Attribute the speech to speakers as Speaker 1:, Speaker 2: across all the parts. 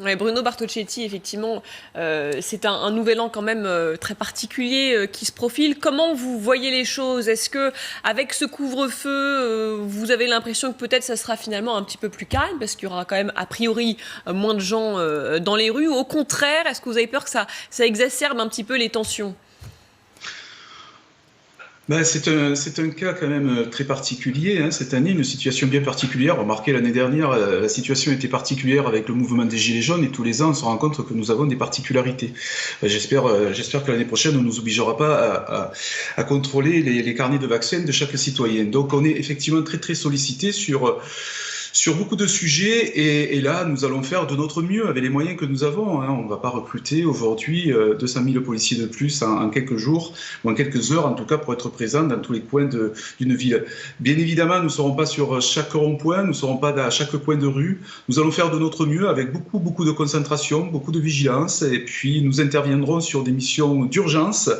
Speaker 1: Ouais, Bruno Bartocchetti, effectivement, c'est un nouvel an quand même très particulier qui se profile. Comment vous voyez les choses? Est-ce que avec ce couvre-feu, vous avez l'impression que peut-être ça sera finalement un petit peu plus calme parce qu'il y aura quand même a priori moins de gens dans les rues? Ou au contraire, est-ce que vous avez peur que ça exacerbe un petit peu les tensions?
Speaker 2: Ben, c'est un cas quand même très particulier, hein, cette année, une situation bien particulière. Remarquez, l'année dernière, la situation était particulière avec le mouvement des Gilets jaunes et tous les ans, on se rend compte que nous avons des particularités. J'espère que l'année prochaine, on ne nous obligera pas à contrôler les carnets de vaccins de chaque citoyen. Donc, on est effectivement très, très sollicité sur beaucoup de sujets et là, nous allons faire de notre mieux avec les moyens que nous avons. Hein. On ne va pas recruter aujourd'hui 200 000 policiers de plus en quelques jours ou en quelques heures, en tout cas, pour être présents dans tous les coins d'une ville. Bien évidemment, nous ne serons pas sur chaque rond-point, nous ne serons pas à chaque coin de rue. Nous allons faire de notre mieux avec beaucoup, beaucoup de concentration, beaucoup de vigilance et puis nous interviendrons sur des missions d'urgence,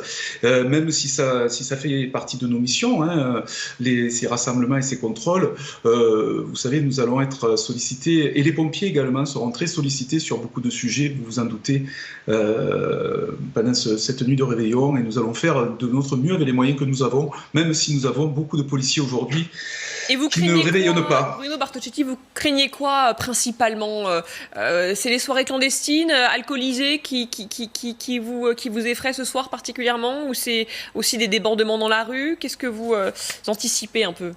Speaker 2: même si ça fait partie de nos missions, hein, ces rassemblements et ces contrôles. Vous savez, nous allons être sollicités, et les pompiers également seront très sollicités sur beaucoup de sujets, vous vous en doutez, pendant cette nuit de réveillon, et nous allons faire de notre mieux avec les moyens que nous avons, même si nous avons beaucoup de policiers aujourd'hui
Speaker 1: Et vous
Speaker 2: qui ne
Speaker 1: craignez
Speaker 2: réveillonnent
Speaker 1: quoi,
Speaker 2: pas.
Speaker 1: Bruno Bartocchetti, vous craignez quoi principalement? C'est les soirées clandestines, alcoolisées qui vous effraient ce soir particulièrement? Ou c'est aussi des débordements dans la rue? Qu'est-ce que vous anticipez un peu?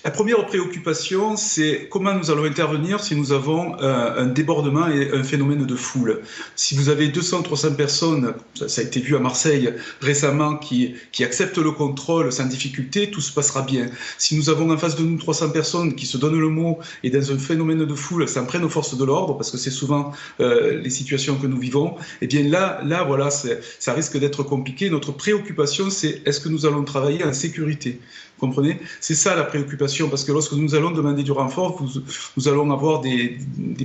Speaker 2: La première préoccupation, c'est comment nous allons intervenir si nous avons un débordement et un phénomène de foule. Si vous avez 200, 300 personnes, ça a été vu à Marseille récemment, qui acceptent le contrôle sans difficulté, tout se passera bien. Si nous avons en face de nous 300 personnes qui se donnent le mot et dans un phénomène de foule s'en prennent aux forces de l'ordre, parce que c'est souvent les situations que nous vivons, eh bien là voilà, ça risque d'être compliqué. Notre préoccupation, c'est est-ce que nous allons travailler en sécurité? Vous comprenez? C'est ça la préoccupation, parce que lorsque nous allons demander du renfort, nous allons avoir des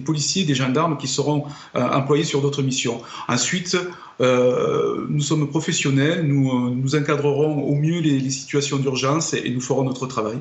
Speaker 2: policiers, des gendarmes qui seront employés sur d'autres missions. Ensuite, nous sommes professionnels, nous encadrerons au mieux les situations d'urgence et nous ferons notre travail.